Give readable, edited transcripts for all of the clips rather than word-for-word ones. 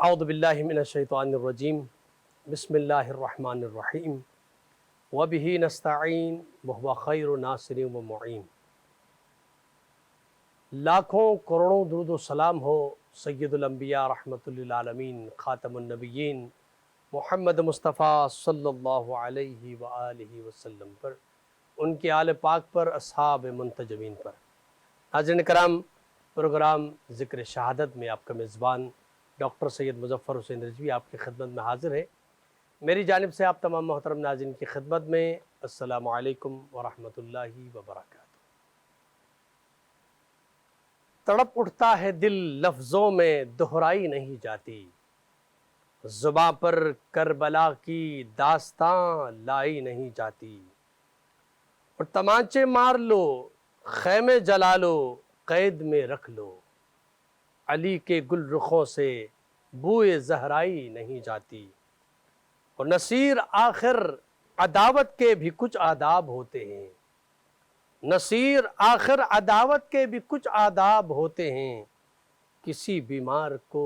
اعوذ باللہ من الشیطان الرجیم بسم اللہ الرحمن الرحیم وبہ نستعین وہو خیر ناصر و معین۔ لاکھوں کروڑوں درود و سلام ہو سید الانبیاء رحمۃ للعالمین خاتم النبیین محمد مصطفیٰ صلی اللہ علیہ وآلہ وسلم پر، ان کے آل پاک پر، اصحاب منتجبین پر۔ ناظرین کرام، پروگرام ذکر شہادت میں آپ کا میزبان ڈاکٹر سید مظفر حسین رضوی آپ کی خدمت میں حاضر ہے۔ میری جانب سے آپ تمام محترم ناظرین کی خدمت میں السلام علیکم ورحمۃ اللہ وبرکاتہ۔ تڑپ اٹھتا ہے دل لفظوں میں دہرائی نہیں جاتی، زباں پر کربلا کی داستاں لائی نہیں جاتی، اور تمانچے مار لو خیمے جلا لو قید میں رکھ لو، علی کے گل رخوں سے بوئے زہرائی نہیں جاتی، اور نصیر آخر عداوت کے بھی کچھ آداب ہوتے ہیں، نصیر آخر عداوت کے بھی کچھ آداب ہوتے ہیں، کسی بیمار کو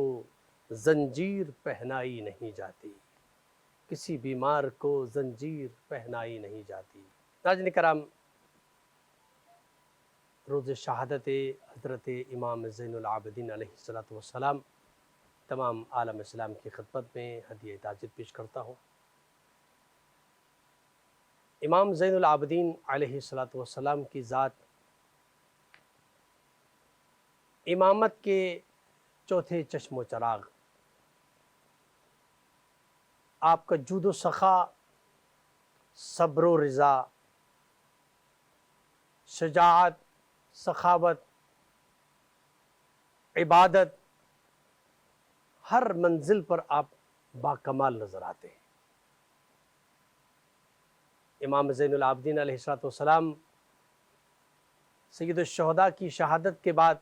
زنجیر پہنائی نہیں جاتی، کسی بیمار کو زنجیر پہنائی نہیں جاتی۔ ناظرین کرام، روز شہادت حضرت امام زین العابدین علیہ السلام تمام عالم اسلام کی خدمت میں ہدیہ تعزیت پیش کرتا ہوں۔ امام زین العابدین علیہ السلام کی ذات امامت کے چوتھے چشم و چراغ، آپ کا جود و سخا، صبر و رضا، شجاعت، سخاوت، عبادت، ہر منزل پر آپ باکمال نظر آتے ہیں۔ امام زین العابدین علیہ السلام سید الشہداء کی شہادت کے بعد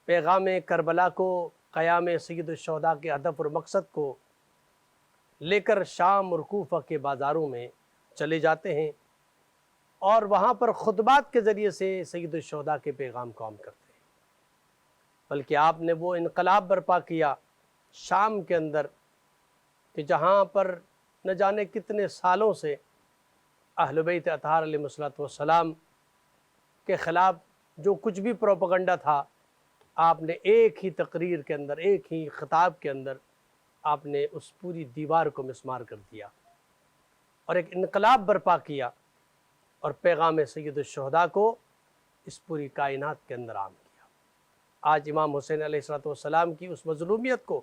پیغام کربلا کو، قیام سید الشہداء کے ہدف اور مقصد کو لے کر شام اور کوفہ کے بازاروں میں چلے جاتے ہیں، اور وہاں پر خطبات کے ذریعے سے سید الشہداء کے پیغام کو عام کرتے ہیں۔ بلکہ آپ نے وہ انقلاب برپا کیا شام کے اندر کہ جہاں پر نہ جانے کتنے سالوں سے اہل بیت اطہار علیہ السلام کے خلاف جو کچھ بھی پروپیگنڈا تھا، آپ نے ایک ہی تقریر کے اندر، ایک ہی خطاب کے اندر آپ نے اس پوری دیوار کو مسمار کر دیا اور ایک انقلاب برپا کیا، اور پیغام سید الشہداء کو اس پوری کائنات کے اندر عام کیا۔ آج امام حسین علیہ السلام کی اس مظلومیت کو،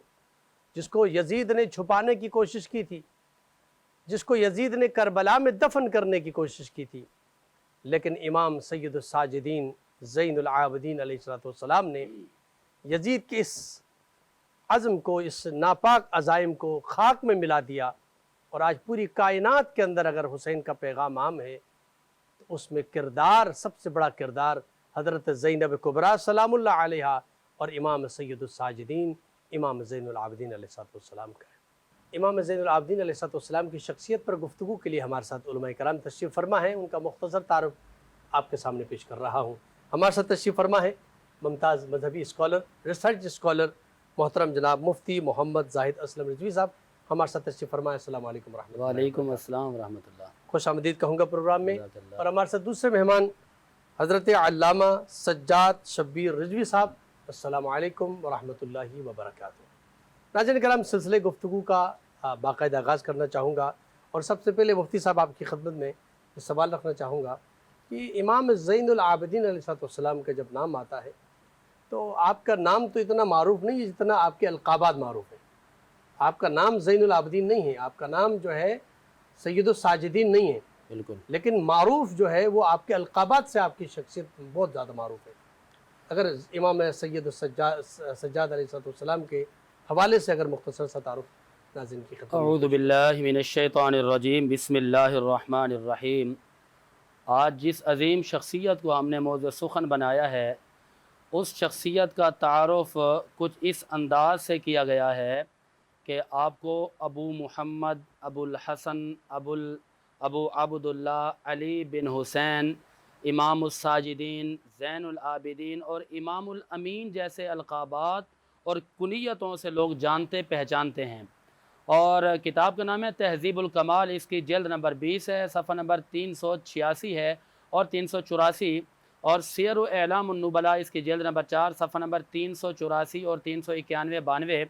جس کو یزید نے چھپانے کی کوشش کی تھی، جس کو یزید نے کربلا میں دفن کرنے کی کوشش کی تھی، لیکن امام سید الساجدین زین العابدین علیہ السلام نے یزید کے اس عزم کو، اس ناپاک عزائم کو خاک میں ملا دیا، اور آج پوری کائنات کے اندر اگر حسین کا پیغام عام ہے تو اس میں کردار، سب سے بڑا کردار حضرت زینب کبریٰ سلام اللہ علیہا اور امام سید الساجدین امام زین العابدین علیہ السلام کا ہے۔ امام زین العابدین علیہ السلام کی شخصیت پر گفتگو کے لیے ہمارے ساتھ علماء کرام تشریف فرما ہیں، ان کا مختصر تعارف آپ کے سامنے پیش کر رہا ہوں۔ ہمارے ساتھ تشریف فرما ہے ممتاز مذہبی اسکالر، ریسرچ اسکالر محترم جناب مفتی محمد زاہد اسلم رضوی صاحب، ہمارے ساتھ تشریف فرما ہے۔ السلام علیکم ورحمۃ اللہ۔ وعلیکم السلام ورحمۃ اللہ۔ خوش آمدید کہوں گا پروگرام میں۔ اور ہمارے ساتھ دوسرے مہمان حضرت علامہ سجاد شبیر رضوی صاحب، السلام علیکم ورحمۃ اللہ وبرکاتہ۔ ناظرین کرام، سلسلے گفتگو کا باقاعدہ آغاز کرنا چاہوں گا، اور سب سے پہلے مفتی صاحب آپ کی خدمت میں یہ سوال رکھنا چاہوں گا کہ امام زین العابدین علیہ السلام کا جب نام آتا ہے تو آپ کا نام تو اتنا معروف نہیں ہے جتنا آپ کے القابات معروف ہیں۔ آپ کا نام زین العابدین نہیں ہے، آپ کا نام جو ہے سید الساجدین نہیں ہے، بالکل، لیکن معروف جو ہے وہ آپ کے القابات سے آپ کی شخصیت بہت زیادہ معروف ہے۔ اگر امام سید سجاد علیہ السلام کے حوالے سے اگر مختصر سا تعارف ناظرین کی خدمت میں۔ اعوذ باللہ من الشیطان الرجیم، بسم اللہ الرحمن الرحیم۔ آج جس عظیم شخصیت کو ہم نے موضوع سخن بنایا ہے، اس شخصیت کا تعارف کچھ اس انداز سے کیا گیا ہے کہ آپ کو ابو محمد، ابو الحسن، ابو عبداللہ، علی بن حسین، امام الساجدین، زین العابدین اور امام الامین جیسے القابات اور کنیتوں سے لوگ جانتے پہچانتے ہیں۔ اور کتاب کا نام ہے تہذیب الکمال، اس کی جلد نمبر 20 ہے، صفحہ نمبر 386 ہے اور 384، اور سیر و اعلام النبلاء اس کی جلد نمبر 4 صفحہ نمبر 384 اور 391 92،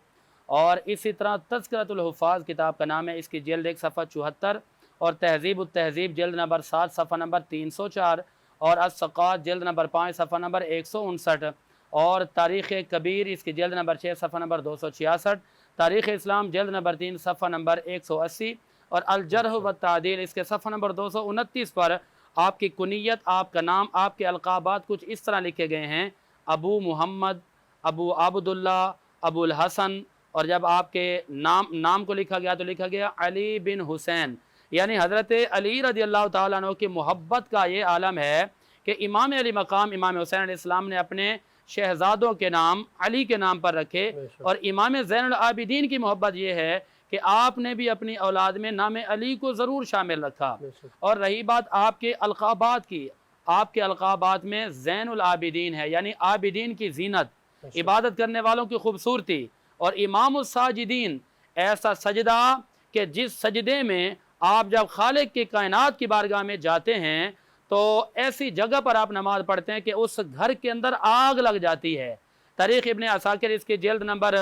اور اسی طرح تذکرۃ الحفاظ کتاب کا نام ہے، اس کی جلد 1 صفحہ 74، اور تہذیب التہذیب جلد نمبر 7 صفحہ نمبر 304، اور الثقات جلد نمبر 5 صفحہ نمبر 159، اور تاریخ کبیر اس کی جلد نمبر 6 صفحہ نمبر 266، تاریخ اسلام جلد نمبر 3 صفحہ نمبر 180، اور الجرح و تعدیل اس کے صفحہ نمبر 229 پر آپ کی کنیت، آپ کا نام، آپ کے القابات کچھ اس طرح لکھے گئے ہیں: ابو محمد، ابو عبداللہ، ابو الحسن، اور جب آپ کے نام کو لکھا گیا تو لکھا گیا علی بن حسین، یعنی حضرت علی رضی اللہ تعالیٰ عنہ کی محبت کا یہ عالم ہے کہ امام علی مقام امام حسین علیہ السلام نے اپنے شہزادوں کے نام علی کے نام پر رکھے، اور امام زین العابدین کی محبت یہ ہے کہ آپ نے بھی اپنی اولاد میں نام علی کو ضرور شامل رکھا۔ اور رہی بات آپ کے القابات کی، آپ کے القابات میں زین العابدین ہے، یعنی عابدین کی زینت، عبادت کرنے والوں کی خوبصورتی، اور امام الساجدین، ایسا سجدہ کہ جس سجدے میں آپ جب خالق کی کائنات کی بارگاہ میں جاتے ہیں تو ایسی جگہ پر آپ نماز پڑھتے ہیں کہ اس گھر کے اندر آگ لگ جاتی ہے۔ تاریخ ابن عساکر اس کی جلد نمبر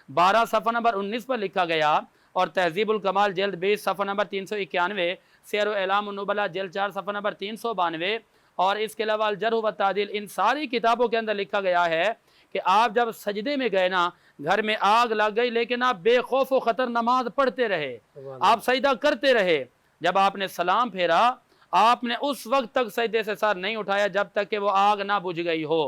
12 صفحہ نمبر 19 پر لکھا گیا، اور تہذیب الکمال جلد 20 صفحہ نمبر 391، سیر و اعلام النبلاء جلد 4 صفحہ نمبر 392، اور اس کے علاوہ الجرح و تعدیل، ان ساری کتابوں کے اندر لکھا گیا ہے کہ آپ جب سجدے میں گئے نا، گھر میں آگ لگ گئی لیکن آپ بے خوف و خطر نماز پڑھتے رہے، آپ سجدہ کرتے رہے۔ جب آپ نے سلام پھیرا، آپ نے اس وقت تک سجدے سے سر نہیں اٹھایا جب تک کہ وہ آگ نہ بجھ گئی ہو۔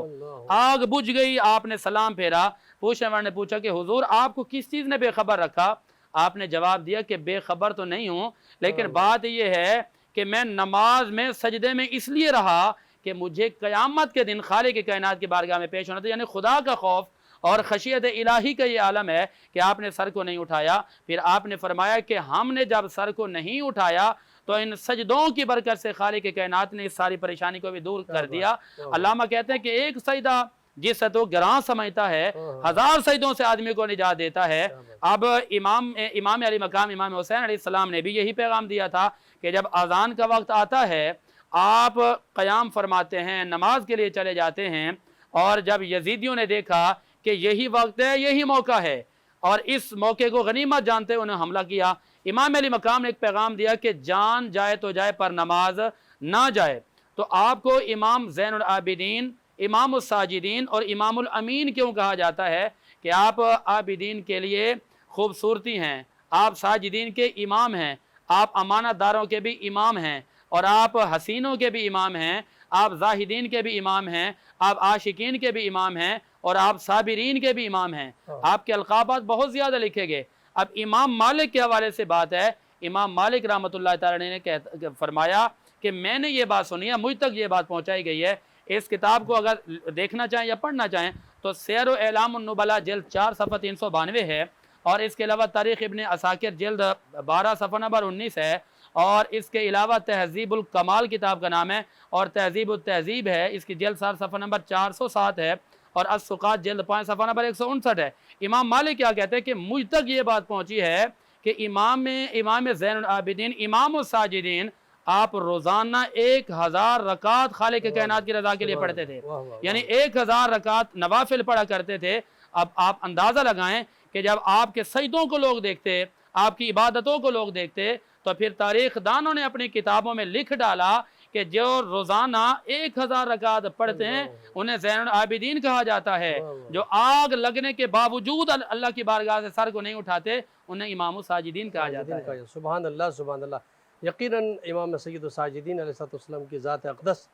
آگ بجھ گئی، آپ نے سلام پھیرا، پوچھنے والے نے پوچھا کہ حضور آپ کو کس چیز نے بے خبر رکھا؟ آپ نے جواب دیا کہ بے خبر تو نہیں ہوں، لیکن بات یہ ہے کہ میں نماز میں سجدے میں اس لیے رہا کہ مجھے قیامت کے دن خالق کی کائنات کی بارگاہ میں پیش ہونا تھا، یعنی خدا کا خوف اور خشیت الہی کا یہ عالم ہے کہ آپ نے سر کو نہیں اٹھایا۔ پھر آپ نے فرمایا کہ ہم نے جب سر کو نہیں اٹھایا تو ان سجدوں کی برکت سے خالق کائنات نے اس ساری پریشانی کو بھی دور کر دیا۔ علامہ کہتے ہیں کہ ایک سجدہ جس سے تو گراں سمجھتا ہے، 1000 سجدوں سے آدمی کو نجات دیتا ہے۔ اب امام علی مقام امام حسین علیہ السلام نے بھی یہی پیغام دیا تھا کہ جب اذان کا وقت آتا ہے آپ قیام فرماتے ہیں، نماز کے لیے چلے جاتے ہیں، اور جب یزیدیوں نے دیکھا کہ یہی وقت ہے، یہی موقع ہے، اور اس موقع کو غنیمت جانتے انہیں حملہ کیا، امام علی مقام نے ایک پیغام دیا کہ جان جائے تو جائے پر نماز نہ جائے۔ تو آپ کو امام زین العابدین، امام الساجدین اور امام الامین کیوں کہا جاتا ہے؟ کہ آپ عابدین کے لیے خوبصورتی ہیں، آپ ساجدین کے امام ہیں، آپ امانت داروں کے بھی امام ہیں، اور آپ حسینوں کے بھی امام ہیں، آپ زاہدین کے بھی امام ہیں، آپ عاشقین کے بھی امام ہیں، اور آپ صابرین کے بھی امام ہیں۔ آپ کے القابات بہت زیادہ لکھے گئے۔ اب امام مالک کے حوالے سے بات ہے، امام مالک رحمۃ اللہ تعالی نے فرمایا کہ میں نے یہ بات سنی ہے، مجھ تک یہ بات پہنچائی گئی ہے۔ اس کتاب کو اگر دیکھنا چاہیں یا پڑھنا چاہیں تو سیر و اعلام النبلاء جلد 4 صفحہ 392 ہے، اور اس کے علاوہ تاریخ ابن عساکر جلد 12 صفحہ نمبر 19 ہے، اور اس کے علاوہ تہذیب الکمال کتاب کا نام ہے، اور تہذیب التہذیب ہے، اس کی جلد 7 صفحہ نمبر 407 ہے، اور الثقات جلد 5 صفحہ نمبر 159 ہے۔ امام مالک کیا کہتے ہیں کہ مجھ تک یہ بات پہنچی ہے کہ امام زین العابدین، امام الساجدین، آپ روزانہ 1000 رکعت خالق کائنات کی رضا کے لیے پڑھتے تھے، یعنی 1000 رکعت نوافل پڑھا کرتے تھے۔ اب آپ اندازہ لگائیں کہ جب آپ کے سجدوں کو لوگ دیکھتے، آپ کی عبادتوں کو لوگ دیکھتے، تو پھر تاریخ دانوں نے اپنی کتابوں میں لکھ ڈالا کہ جو روزانہ 1000 رکعت پڑھتے ہیں انہیں زین العابدین کہا جاتا ہے، جو آگ لگنے کے باوجود اللہ کی بارگاہ سے سر کو نہیں اٹھاتے انہیں امام الساجدین کہا جاتا ہے۔ سبحان اللہ، سبحان اللہ۔ یقیناً امام سید الساجدین علیہ السلام کی ذات اقدس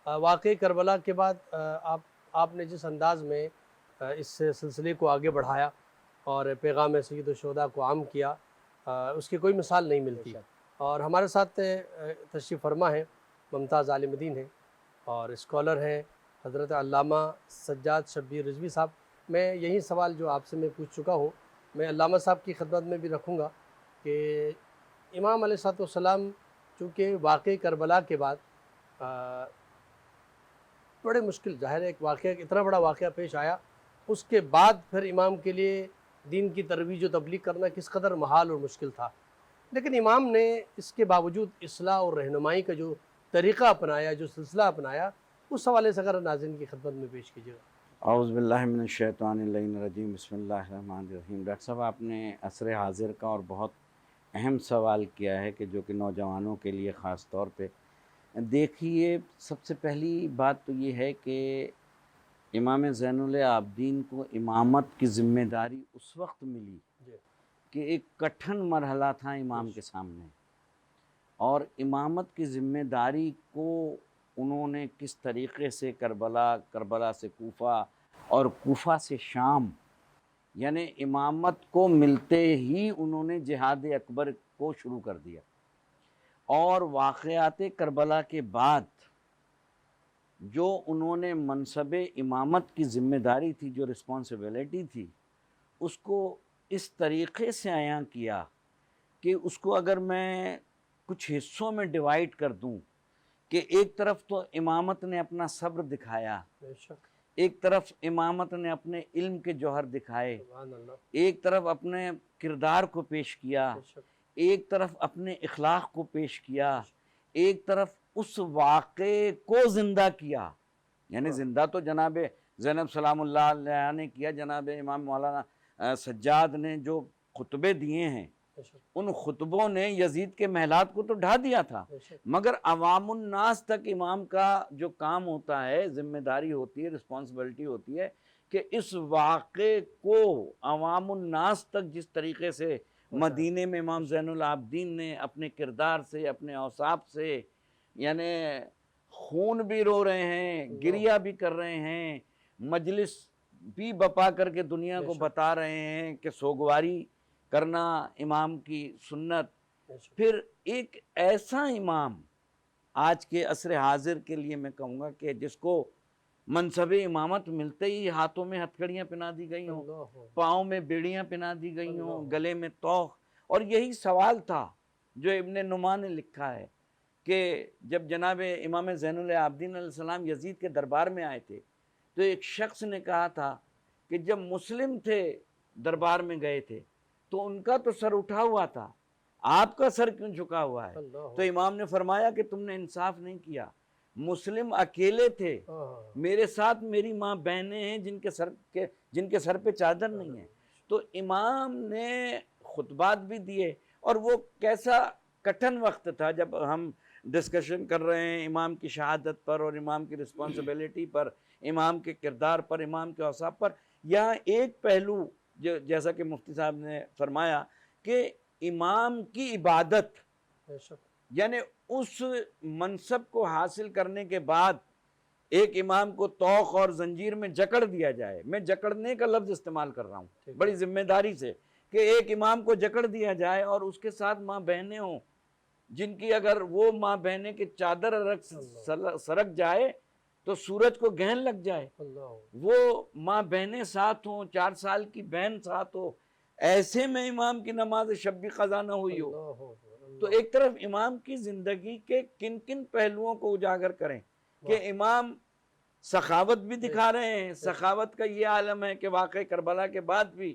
واقعی کربلا کے بعد آپ نے جس انداز میں اس سلسلے کو آگے بڑھایا اور پیغام سید الشہداء کو عام کیا، اس کی کوئی مثال نہیں ملتی۔ اور ہمارے ساتھ تشریف فرما ہیں، ممتاز عالم دین ہیں اور اسکالر ہیں حضرت علامہ سجاد شبیر رضوی صاحب۔ میں یہی سوال جو آپ سے میں پوچھ چکا ہوں، میں علامہ صاحب کی خدمت میں بھی رکھوں گا کہ امام علیہ السلام چونکہ واقعی کربلا کے بعد بڑے مشکل، ظاہر ہے ایک واقعہ، اتنا بڑا واقعہ پیش آیا اس کے بعد پھر امام کے لیے دین کی ترویج و تبلیغ کرنا کس قدر محال اور مشکل تھا، لیکن امام نے اس کے باوجود اصلاح اور رہنمائی کا جو طریقہ اپنایا، جو سلسلہ اپنایا، اس حوالے سے اگر ناظرین کی خدمت میں پیش کیجیے گا۔ اعوذ باللہ من الشیطان اللعین الرجیم، بسم اللہ الرحمن الرحیم۔ ڈاکٹر صاحب، آپ نے عصر حاضر کا اور بہت اہم سوال کیا ہے کہ جو کہ نوجوانوں کے لیے خاص طور پہ دیکھیے، سب سے پہلی بات تو یہ ہے کہ امام زین العابدین کو امامت کی ذمہ داری اس وقت ملی کہ ایک کٹھن مرحلہ تھا امام کے سامنے، اور امامت کی ذمہ داری کو انہوں نے کس طریقے سے کربلا سے کوفہ اور کوفہ سے شام، یعنی امامت کو ملتے ہی انہوں نے جہاد اکبر کو شروع کر دیا، اور واقعات کربلا کے بعد جو انہوں نے منصب امامت کی ذمہ داری تھی، جو رسپانسبلٹی تھی، اس کو اس طریقے سے عیاں کیا کہ اس کو اگر میں کچھ حصوں میں ڈیوائیڈ کر دوں کہ ایک طرف تو امامت نے اپنا صبر دکھایا، ایک طرف امامت نے اپنے علم کے جوہر دکھائے، ایک طرف اپنے کردار کو پیش کیا، ایک طرف اپنے اخلاق کو پیش کیا، ایک طرف اس واقعے کو زندہ کیا، یعنی زندہ تو جناب زینب سلام اللہ علیہ نے کیا، جناب امام مولانا سجاد نے جو خطبے دیے ہیں، ان خطبوں نے یزید کے محلات کو تو ڈھا دیا تھا، مگر عوام الناس تک امام کا جو کام ہوتا ہے، ذمہ داری ہوتی ہے، رسپانسبلٹی ہوتی ہے کہ اس واقعے کو عوام الناس تک جس طریقے سے مدینے میں امام زین العابدین نے اپنے کردار سے، اپنے اوصاف سے، یعنی خون بھی رو رہے ہیں، گریہ بھی کر رہے ہیں، مجلس بھی بپا کر کے دنیا کو بتا رہے ہیں کہ سوگواری کرنا امام کی سنت، پھر ایک ایسا امام آج کے عصر حاضر کے لیے میں کہوں گا کہ جس کو منصب امامت ملتے ہی ہاتھوں میں ہتھکڑیاں پہنا دی گئی ہوں، پاؤں میں بیڑیاں پہنا دی گئی ہوں، گلے میں توق، اور یہی سوال تھا جو ابن نعمان نے لکھا ہے کہ جب جناب امام زین العابدین علیہ السلام یزید کے دربار میں آئے تھے تو ایک شخص نے کہا تھا کہ جب مسلم تھے دربار میں گئے تھے تو ان کا تو سر اٹھا ہوا تھا، آپ کا سر کیوں جھکا ہوا ہے؟ تو امام نے فرمایا کہ تم نے انصاف نہیں کیا، مسلم اکیلے تھے، میرے ساتھ میری ماں بہنیں ہیں جن کے سر پہ چادر نہیں ہے۔ تو امام نے خطبات بھی دیے، اور وہ کیسا کٹھن وقت تھا جب ہم ڈسکشن کر رہے ہیں امام کی شہادت پر اور امام کی رسپانسبلٹی پر، امام کے کردار پر، امام کے اوصاف پر۔ یہاں ایک پہلو جیسا کہ مفتی صاحب نے فرمایا کہ امام کی عبادت، یعنی اس منصب کو حاصل کرنے کے بعد ایک امام کو طوق اور زنجیر میں جکڑ دیا جائے، میں جکڑنے کا لفظ استعمال کر رہا ہوں بڑی ذمہ داری سے، کہ ایک امام کو جکڑ دیا جائے اور اس کے ساتھ ماں بہنیں ہوں جن کی اگر وہ ماں بہنیں کے چادر سرک جائے تو سورج کو گہن لگ جائے، وہ ماں بہنیں ساتھ ہوں، 4 سال کی بہن ساتھ ہو، ایسے میں امام کی نماز شب بھی قضا نہ ہوئی ہو۔ تو ایک طرف امام کی زندگی کے کن کن پہلوؤں کو اجاگر کریں کہ امام سخاوت بھی دکھا رہے ہیں، سخاوت کا یہ عالم ہے کہ واقع کربلا کے بعد بھی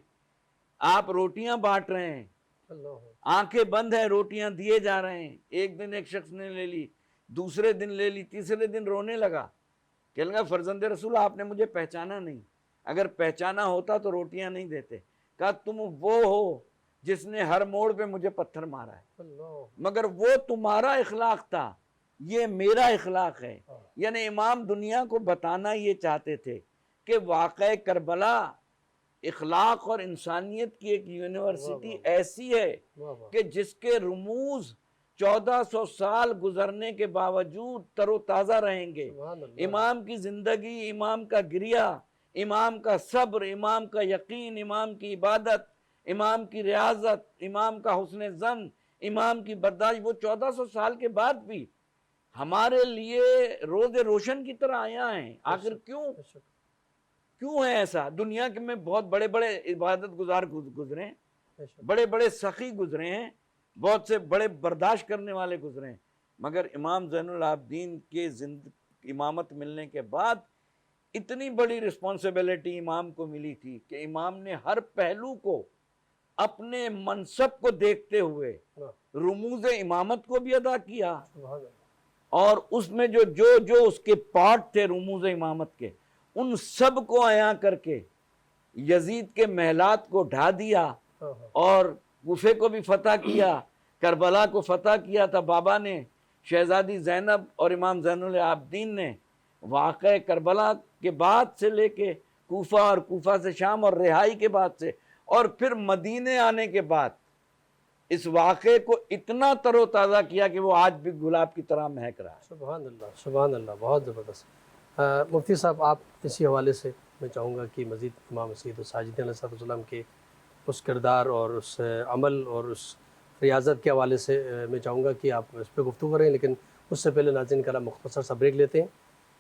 آپ روٹیاں بانٹ رہے ہیں، آنکھیں بند ہیں، روٹیاں دیے جا رہے ہیں، ایک دن ایک شخص نے لے لی، دوسرے دن لے لی، تیسرے دن رونے لگا، کہنے لگا فرزند رسول آپ نے مجھے پہچانا نہیں، اگر پہچانا ہوتا تو روٹیاں نہیں دیتے۔ کہا تم وہ ہو جس نے ہر موڑ پہ مجھے پتھر مارا ہے، مگر وہ تمہارا اخلاق تھا، یہ میرا اخلاق ہے۔ یعنی امام دنیا کو بتانا یہ چاہتے تھے کہ واقع کربلا اخلاق اور انسانیت کی ایک یونیورسٹی ایسی ہے کہ جس کے رموز 1400 سال گزرنے کے باوجود تر و تازہ رہیں گے۔ امام کی زندگی، امام کا گریہ، امام کا صبر، امام کا یقین، امام کی عبادت، امام کی ریاضت، امام کا حسن ظن، امام کی برداشت، وہ 1400 سال کے بعد بھی ہمارے لیے روز روشن کی طرح آیا ہیں۔ آخر کیوں ہے ایسا؟ دنیا کے میں بہت بڑے بڑے عبادت گزار گزرے ہیں، بڑے بڑے سخی گزرے ہیں، بہت سے بڑے برداشت کرنے والے گزرے ہیں، مگر امام زین العابدین کے امامت ملنے کے بعد اتنی بڑی رسپانسبلٹی امام کو ملی تھی کہ امام نے ہر پہلو کو اپنے منصب کو دیکھتے ہوئے رموز امامت کو بھی ادا کیا، اور اس میں جو اس کے پارٹ تھے رموز امامت کے، ان سب کو عیاں کر کے یزید کے محلات کو ڈھا دیا، اور کوفے کو بھی فتح کیا، کربلا کو فتح کیا تھا بابا نے، شہزادی زینب اور امام زین العابدین نے واقعہ کربلا کے بعد سے لے کے کوفہ، اور کوفہ سے شام، اور رہائی کے بعد سے، اور پھر مدینے آنے کے بعد اس واقعے کو اتنا تر و تازہ کیا کہ وہ آج بھی گلاب کی طرح مہک رہا ہے۔ سبحان اللہ، سبحان اللہ، بہت زبردست۔ مفتی صاحب، آپ اسی حوالے سے میں چاہوں گا کہ مزید امام سید الساجدین علیہ السلام کے اس کردار اور اس عمل اور اس ریاضت کے حوالے سے میں چاہوں گا کہ آپ اس پہ گفتگو کریں، لیکن اس سے پہلے ناظرین کرام مختصر سا بریک لیتے ہیں۔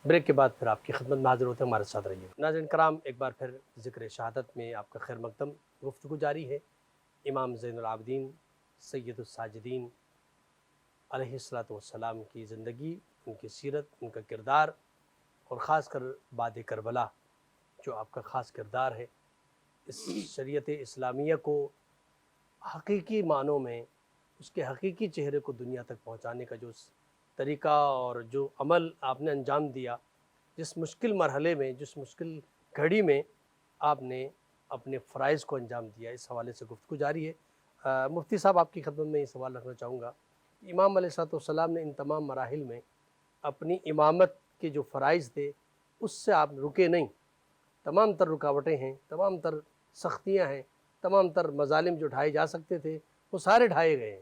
بریک کے بعد پھر آپ کی خدمت میں حاضر ہوتے ہیں، ہمارے ساتھ رہیے۔ ناظرین کرام، ایک بار پھر ذکر شہادت میں آپ کا خیر مقدم، گفتگو جاری ہے۔ امام زین العابدین سید الساجدین علیہ السلام کی زندگی، ان کی سیرت، ان کا کردار، اور خاص کر بعد کربلا جو آپ کا خاص کردار ہے، اس شریعت اسلامیہ کو حقیقی معنوں میں اس کے حقیقی چہرے کو دنیا تک پہنچانے کا جو طریقہ اور جو عمل آپ نے انجام دیا، جس مشکل مرحلے میں، جس مشکل گھڑی میں آپ نے اپنے فرائض کو انجام دیا، اس حوالے سے گفتگو جاری ہے۔ مفتی صاحب، آپ کی خدمت میں یہ سوال رکھنا چاہوں گا کہ امام علیہ السلام نے ان تمام مراحل میں اپنی امامت کے جو فرائض تھے اس سے آپ رکے نہیں، تمام تر رکاوٹیں ہیں، تمام تر سختیاں ہیں، تمام تر مظالم جو ڈھائے جا سکتے تھے وہ سارے ڈھائے گئے ہیں۔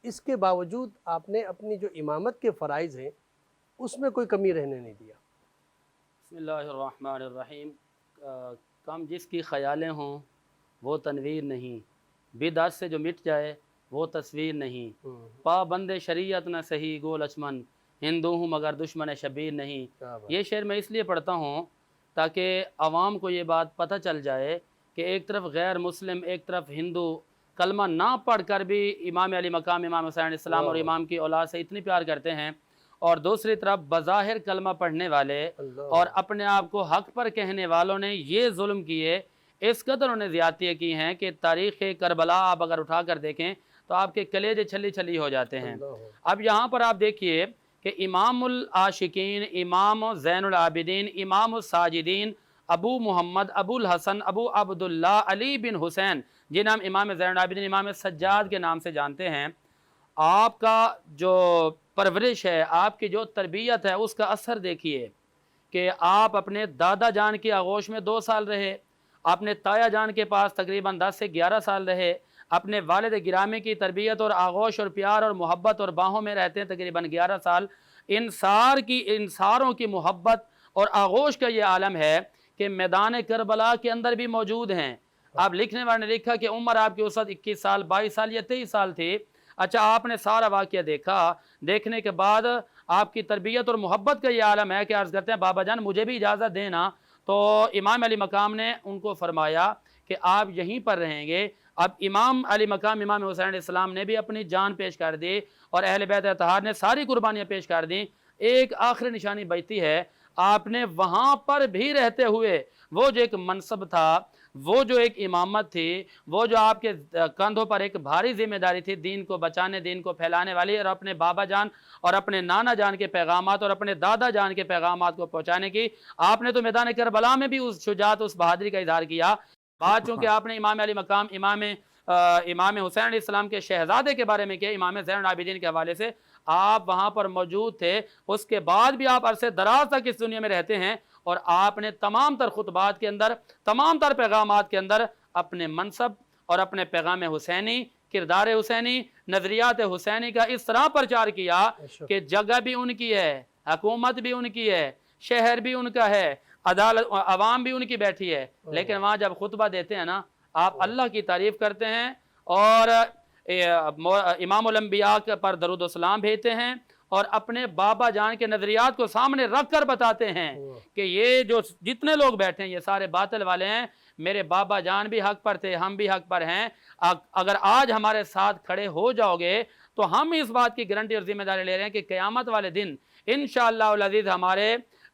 اس کے باوجود آپ نے اپنی جو امامت کے فرائض ہیں اس میں کوئی کمی رہنے نہیں دیا۔ بسم اللہ الرحمن الرحیم۔ کم جس کی خیالیں ہوں وہ تنویر نہیں، بدعت سے جو مٹ جائے وہ تصویر نہیں، پابند شریعت نہ صحیح گو لچمن، ہندو ہوں مگر دشمن شبیر نہیں۔ یہ شعر میں اس لیے پڑھتا ہوں تاکہ عوام کو یہ بات پتہ چل جائے کہ ایک طرف غیر مسلم، ایک طرف ہندو کلمہ نہ پڑھ کر بھی امام علی مقام امام حسین علیہ السلام اور امام کی اولاد سے اتنی پیار کرتے ہیں، اور دوسری طرف بظاہر کلمہ پڑھنے والے اور اپنے آپ کو حق پر کہنے والوں نے یہ ظلم کیے، اس قدر انہوں نے زیادتیاں کی ہیں کہ تاریخ کربلا آپ اگر اٹھا کر دیکھیں تو آپ کے کلیجے چھلی چھلی ہو جاتے ہیں۔ اب یہاں پر آپ دیکھیے کہ امام العاشقین، امام زین العابدین، امام الساجدین، ابو محمد، ابو الحسن، ابو عبداللہ، علی بن حسین، جنہیں ہم امام زین العابدین، امام سجاد کے نام سے جانتے ہیں، آپ کا جو پرورش ہے، آپ کی جو تربیت ہے، اس کا اثر دیکھیے کہ آپ اپنے دادا جان کی آغوش میں 2 سال رہے، اپنے تایا جان کے پاس تقریباً 10 سے 11 سال رہے، اپنے والد گرامی کی تربیت اور آغوش اور پیار اور محبت اور باہوں میں رہتے ہیں تقریباً 11 سال۔ ان ساروں کی محبت اور آغوش کا یہ عالم ہے کہ میدان کربلا کے اندر بھی موجود ہیں۔ آپ لکھنے والے نے لکھا کہ عمر آپ کی اس وقت 21 سال، 22 سال یا 23 سال تھی۔ اچھا، آپ نے سارا واقعہ دیکھا، دیکھنے کے بعد آپ کی تربیت اور محبت کا یہ عالم ہے کہ عرض کرتے ہیں بابا جان مجھے بھی اجازت دینا، تو امام علی مقام نے ان کو فرمایا کہ آپ یہیں پر رہیں گے۔ اب امام علی مقام امام حسین علیہ السلام نے بھی اپنی جان پیش کر دی اور اہل بیت اطہار نے ساری قربانیاں پیش کر دیں۔ ایک آخری نشانی بچتی ہے، آپ نے وہاں پر بھی رہتے ہوئے وہ جو ایک منصب تھا، وہ جو ایک امامت تھی، وہ جو آپ کے کندھوں پر ایک بھاری ذمہ داری تھی دین کو بچانے، دین کو پھیلانے والی، اور اپنے بابا جان اور اپنے نانا جان کے پیغامات اور اپنے دادا جان کے پیغامات کو پہنچانے کی، آپ نے تو میدان کربلا میں بھی اس شجاعت، اس بہادری کا اظہار کیا۔ بات چونکہ آپ نے امام علی مقام امام حسین علیہ السلام کے شہزادے کے بارے میں کیا، امام زین العابدین کے حوالے سے آپ وہاں پر موجود تھے، اس کے بعد بھی آپ عرصے دراز تک اس دنیا میں رہتے ہیں، اور آپ نے تمام تر خطبات کے اندر، تمام تر پیغامات کے اندر اپنے منصب اور اپنے پیغام حسینی، کردار حسینی، نظریات حسینی کا اس طرح پرچار کیا کہ جگہ بھی ان کی ہے، حکومت بھی ان کی ہے، شہر بھی ان کا ہے، عدالت، عوام بھی ان کی بیٹھی ہے، لیکن وہاں جب خطبہ دیتے ہیں نا، آپ اللہ کی تعریف کرتے ہیں اور امام الانبیاء پر درود و سلام بھیجتے ہیں، اور اپنے بابا جان کے نظریات کو سامنے رکھ کر بتاتے ہیں کہ یہ جو جتنے لوگ بیٹھے ہیں یہ سارے باطل والے ہیں، میرے بابا جان بھی حق پر تھے، ہم بھی حق پر ہیں، اگر آج ہمارے ساتھ کھڑے ہو جاؤ گے تو ہم اس بات کی گارنٹی اور ذمہ داری لے رہے ہیں کہ قیامت والے دن انشاءاللہ العزیز ہمارے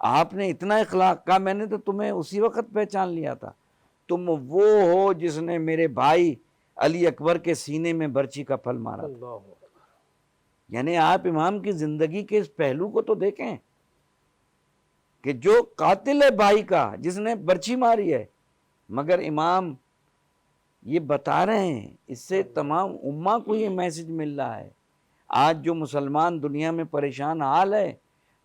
آپ نے اتنا اخلاق کا، میں نے تو تمہیں اسی وقت پہچان لیا تھا، تم وہ ہو جس نے میرے بھائی علی اکبر کے سینے میں برچی کا پھل مارا تھا۔ اللہ یعنی آپ امام کی زندگی کے اس پہلو کو تو دیکھیں کہ جو قاتل ہے بھائی کا، جس نے برچی ماری ہے، مگر امام یہ بتا رہے ہیں، اس سے تمام امہ کو یہ میسج مل رہا ہے۔ آج جو مسلمان دنیا میں پریشان حال ہے،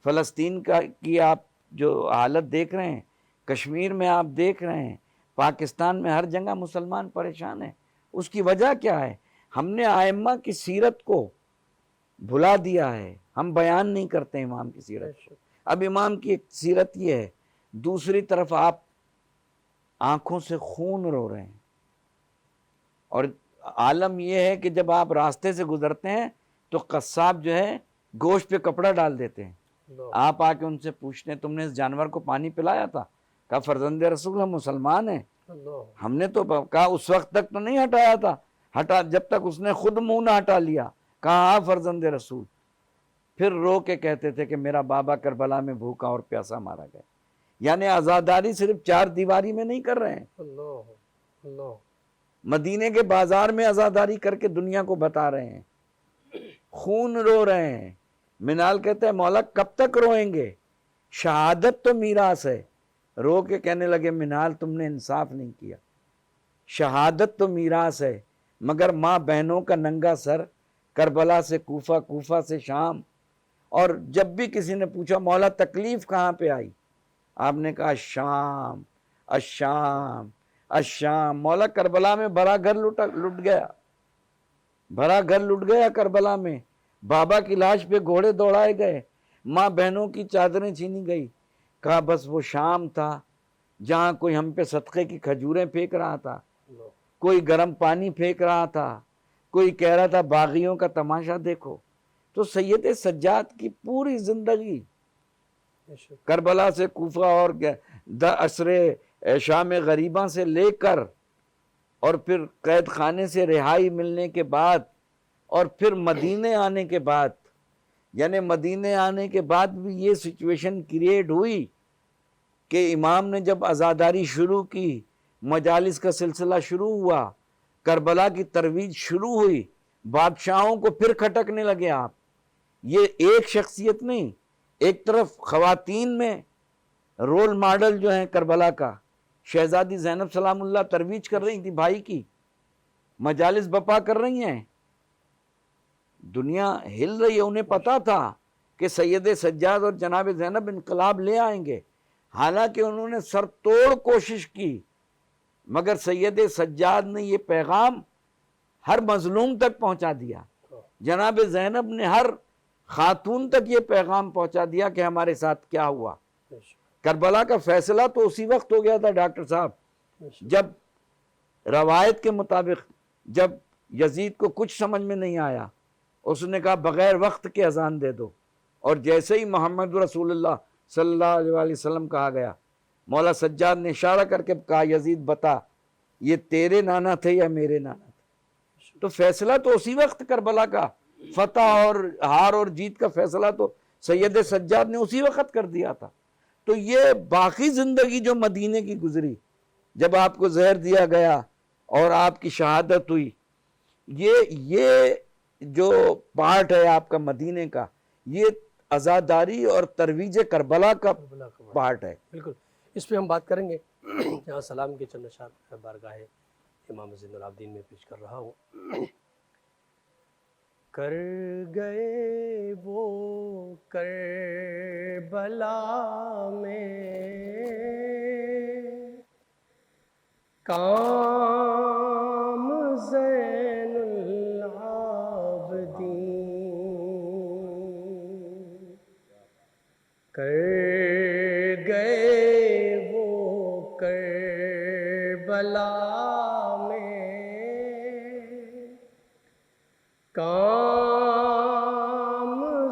فلسطین کی آپ جو حالت دیکھ رہے ہیں، کشمیر میں آپ دیکھ رہے ہیں، پاکستان میں ہر جگہ مسلمان پریشان ہیں، اس کی وجہ کیا ہے؟ ہم نے ائمہ کی سیرت کو بھلا دیا ہے، ہم بیان نہیں کرتے امام کی سیرت کو۔ اب امام کی ایک سیرت یہ ہے، دوسری طرف آپ آنکھوں سے خون رو رہے ہیں، اور عالم یہ ہے کہ جب آپ راستے سے گزرتے ہیں تو قصاب جو ہے گوشت پہ کپڑا ڈال دیتے ہیں، آپ آ کے ان سے پوچھتے ہیں تم نے اس جانور کو پانی پلایا تھا؟ کہا فرزند رسول ہم مسلمان ہیں، ہم نے تو کہا اس وقت تک تو نہیں ہٹایا تھا، ہٹا جب تک اس نے خود منہ نہ ہٹا لیا، کہا ہاں فرزند رسول۔ پھر رو کے کہتے تھے کہ میرا بابا کربلا میں بھوکا اور پیاسا مارا گیا۔ یعنی عزاداری صرف چار دیواری میں نہیں کر رہے ہیں، اللہ مدینے کے بازار میں عزاداری کر کے دنیا کو بتا رہے ہیں، خون رو رہے ہیں۔ منال کہتے ہیں مولا کب تک روئیں گے، شہادت تو میراث ہے۔ رو کے کہنے لگے منال تم نے انصاف نہیں کیا، شہادت تو میراث ہے، مگر ماں بہنوں کا ننگا سر، کربلا سے کوفہ، کوفہ سے شام۔ اور جب بھی کسی نے پوچھا مولا تکلیف کہاں پہ آئی، آپ نے کہا شام، الشام، الشام۔ مولا کربلا میں بھرا گھر لٹ گیا، بھرا گھر لٹ گیا کربلا میں، بابا کی لاش پہ گھوڑے دوڑائے گئے، ماں بہنوں کی چادریں چھینی گئی۔ کہا بس وہ شام تھا جہاں کوئی ہم پہ صدقے کی کھجوریں پھینک رہا تھا، کوئی گرم پانی پھینک رہا تھا، کوئی کہہ رہا تھا باغیوں کا تماشا دیکھو۔ تو سید سجاد کی پوری زندگی کربلا سے کوفہ اور عصر شام غریباں سے لے کر، اور پھر قید خانے سے رہائی ملنے کے بعد، اور پھر مدینے آنے کے بعد، یعنی مدینے آنے کے بعد بھی یہ سچویشن کریٹ ہوئی کہ امام نے جب عزاداری شروع کی، مجالس کا سلسلہ شروع ہوا، کربلا کی ترویج شروع ہوئی، بادشاہوں کو پھر کھٹکنے لگے آپ۔ یہ ایک شخصیت نہیں، ایک طرف خواتین میں رول ماڈل جو ہیں کربلا کا، شہزادی زینب سلام اللہ ترویج کر رہی تھی بھائی کی، مجالس بپا کر رہی ہیں، دنیا ہل رہی ہے۔ انہیں پتا تھا کہ سید سجاد اور جناب زینب انقلاب لے آئیں گے، حالانکہ انہوں نے سر توڑ کوشش کی، مگر سید سجاد نے یہ پیغام ہر مظلوم تک پہنچا دیا، جناب زینب نے ہر خاتون تک یہ پیغام پہنچا دیا کہ ہمارے ساتھ کیا ہوا۔ کربلا کا فیصلہ تو اسی وقت ہو گیا تھا ڈاکٹر صاحب، جب روایت کے مطابق جب یزید کو کچھ سمجھ میں نہیں آیا، اس نے کہا بغیر وقت کے اذان دے دو، اور جیسے ہی محمد رسول اللہ صلی اللہ علیہ وسلم کہا گیا، مولا سجاد نے اشارہ کر کے کہا یزید بتا یہ تیرے نانا تھے یا میرے نانا تھے۔ تو فیصلہ تو اسی وقت کربلا کا، فتح اور ہار اور جیت کا فیصلہ تو سید سجاد نے اسی وقت کر دیا تھا۔ تو یہ باقی زندگی جو مدینے کی گزری، جب آپ کو زہر دیا گیا اور آپ کی شہادت ہوئی، یہ جو پارٹ ہے آپ کا مدینے کا، یہ عزاداری اور ترویج کربلا کا پارٹ ہے۔ بالکل، اس پہ ہم بات کریں گے۔ یہاں سلام کے چند اشعار بارگاہ امام زین العابدین میں پیش کر رہا ہوں۔ کر گئے وہ کربلا میں کام زین العابدین، کر گئے وہ کربلا میں کام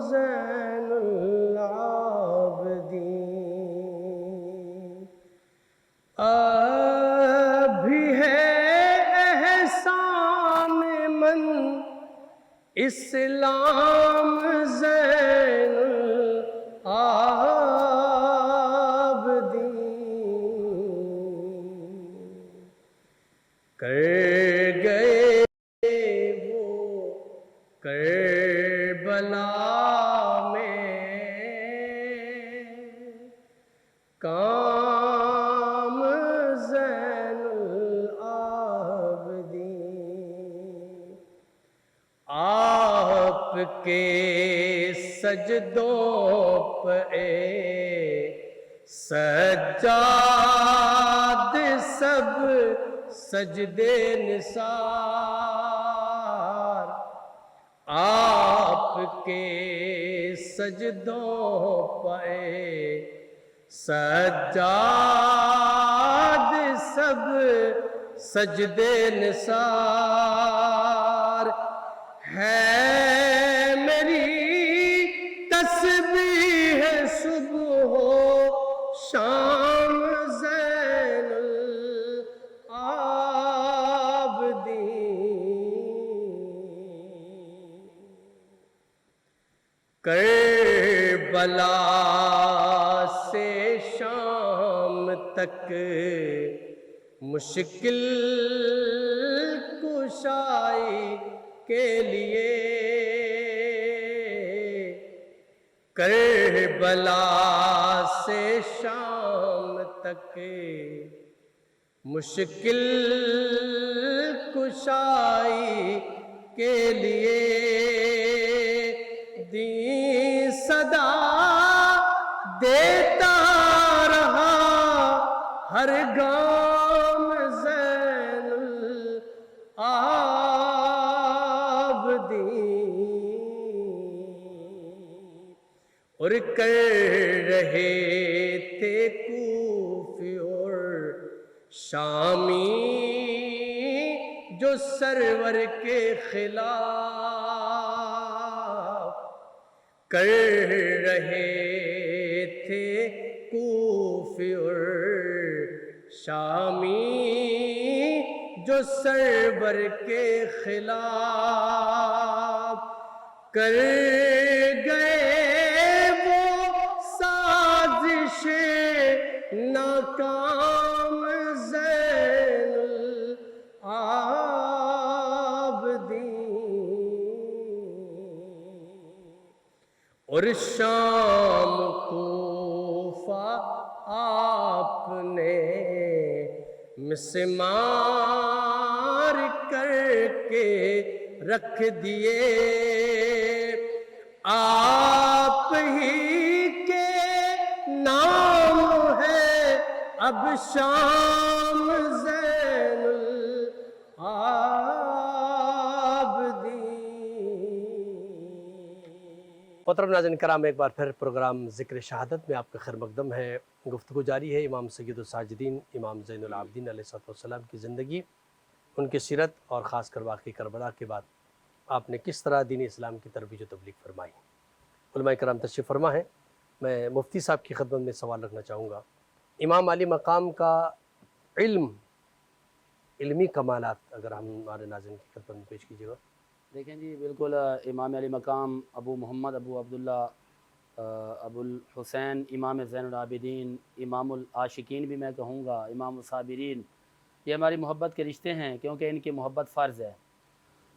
زین العابدین، ابھی ہے احسان من اسلام زین العابدین، کربلا میں کام زین العابدین، آپ کے سجدوں پہ سجاد سب سجدے نثار، آپ کے سجدوں پہ سجاد سب سجدے نثار، ہے میری تسبیح صبح و شام زین العابدین، کربلا سے شام تک مشکل کشائی کے لیے، کربلا سے شام تک مشکل کشائی کے لیے، دی صدا دیتا رہا ہر گام زین العابدین، اور کر رہے تھے کوفی اور شامی جو سرور کے خلاف، کر رہے تھے کوفی اور شامی جو سرور کے خلاف، کر گئے وہ سازش ناکام زین العابدین، اور شام کوفہ آپ نے مسمار کر کے رکھ دیے، آپ ہی کے نام ہے اب شام زین العابدین۔ محترم ناظرین کرام، ایک بار پھر پروگرام ذکر شہادت میں آپ کا خیر مقدم ہے۔ گفتگو جاری ہے امام سید الساجدین امام زین العابدین علیہ السلام کی زندگی، ان کی سیرت اور خاص کر واقعی کربلا کے بعد آپ نے کس طرح دین اسلام کی ترویج و تبلیغ فرمائی۔ علماء کرام تشریف فرما ہے۔ میں مفتی صاحب کی خدمت میں سوال رکھنا چاہوں گا، امام علی مقام کا علمی کمالات اگر ہم ہمارے ناظرین کی خدمت میں پیش کیجیے گا۔ دیکھیں جی، بالکل امام علی مقام ابو محمد ابو عبداللہ ابو الحسین امام زین العابدین، امام العاشقین بھی میں کہوں گا، امام الصابرین، یہ ہماری محبت کے رشتے ہیں کیونکہ ان کی محبت فرض ہے۔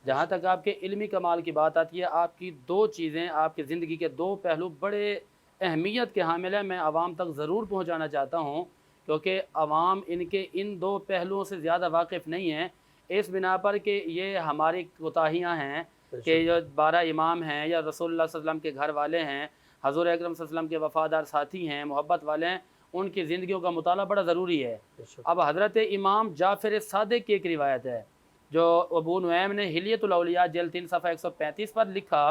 جہاں تک آپ کے علمی کمال کی بات آتی ہے، آپ کی دو چیزیں، آپ کی زندگی کے دو پہلو بڑے اہمیت کے حامل ہیں، میں عوام تک ضرور پہنچانا چاہتا ہوں کیونکہ عوام ان کے ان دو پہلوؤں سے زیادہ واقف نہیں ہیں، اس بنا پر کہ یہ ہماری کوتاہیاں ہیں کہ جو 12 امام ہیں یا رسول اللہ صلی اللہ علیہ وسلم کے گھر والے ہیں، حضور اکرم صلی اللہ علیہ وسلم کے وفادار ساتھی ہیں، محبت والے ہیں، ان کی زندگیوں کا مطالعہ بڑا ضروری ہے۔ اب حضرت امام جعفر صادق کی ایک روایت ہے جو ابو نعیم نے حلیۃ الاولیاء جلد 3 صفحہ 135 پر لکھا،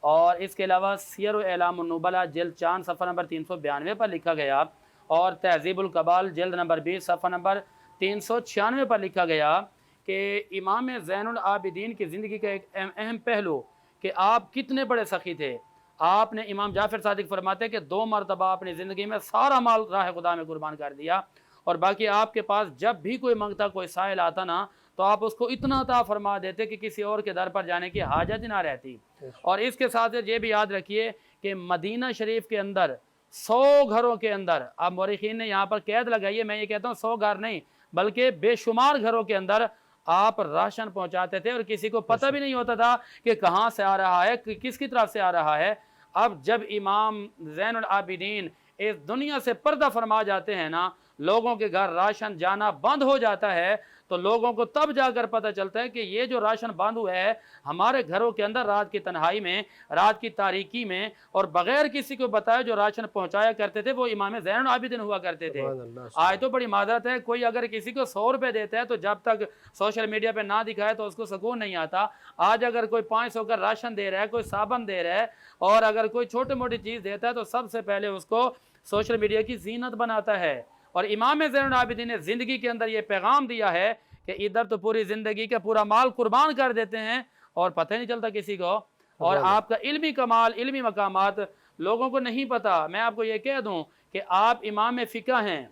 اور اس کے علاوہ سیر و اعلام النبلاء جلد 4 صفحہ نمبر 392 پر لکھا گیا، اور تہذیب الکمال جلد نمبر 20 صفحہ نمبر 396 پر لکھا گیا کہ امام زین العابدین کی زندگی کا ایک اہم پہلو کہ آپ کتنے بڑے سخی تھے۔ آپ نے امام جعفر صادق فرماتے کہ 2 مرتبہ اپنی زندگی میں سارا مال راہ خدا میں قربان کر دیا، اور باقی آپ کے پاس جب بھی کوئی منگتا، کوئی سائل آتا نا، تو آپ اس کو اتنا عطا فرما دیتے کہ کسی اور کے در پر جانے کی حاجت ہی نہ رہتی۔ اور اس کے ساتھ یہ بھی یاد رکھیے کہ مدینہ شریف کے اندر 100 گھروں کے اندر، اب مورخین نے یہاں پر قید لگائی ہے، میں یہ کہتا ہوں 100 گھر نہیں بلکہ بے شمار گھروں کے اندر آپ راشن پہنچاتے تھے اور کسی کو پتہ بھی نہیں ہوتا تھا کہ کہاں سے آ رہا ہے، کس کی طرف سے آ رہا ہے۔ اب جب امام زین العابدین اس دنیا سے پردہ فرما جاتے ہیں نا، لوگوں کے گھر راشن جانا بند ہو جاتا ہے، تو لوگوں کو تب جا کر پتہ چلتا ہے کہ یہ جو راشن بند ہوا ہے ہمارے گھروں کے اندر رات کی تنہائی میں، رات کی تاریکی میں، اور بغیر کسی کو بتائے جو راشن پہنچایا کرتے تھے وہ امام زین العابدین ہوا کرتے تھے۔ سبحان اللہ، آج تو بڑی معذرت ہے، کوئی اگر کسی کو 100 روپے دیتا ہے تو جب تک سوشل میڈیا پہ نہ دکھائے تو اس کو سکون نہیں آتا۔ آج اگر کوئی 500 کا راشن دے رہا ہے، کوئی صابن دے رہا ہے، اور اگر کوئی چھوٹی موٹی چیز دیتا ہے تو سب سے پہلے اس کو سوشل میڈیا کی زینت بناتا ہے۔ اور امام زین العابدین نے زندگی کے اندر یہ پیغام دیا ہے کہ ادھر تو پوری زندگی کا پورا مال قربان کر دیتے ہیں اور پتہ نہیں چلتا کسی کو، اور آپ کا علمی کمال، علمی مقامات لوگوں کو نہیں پتا۔ میں آپ کو یہ کہہ دوں کہ آپ امام فقہ ہیں،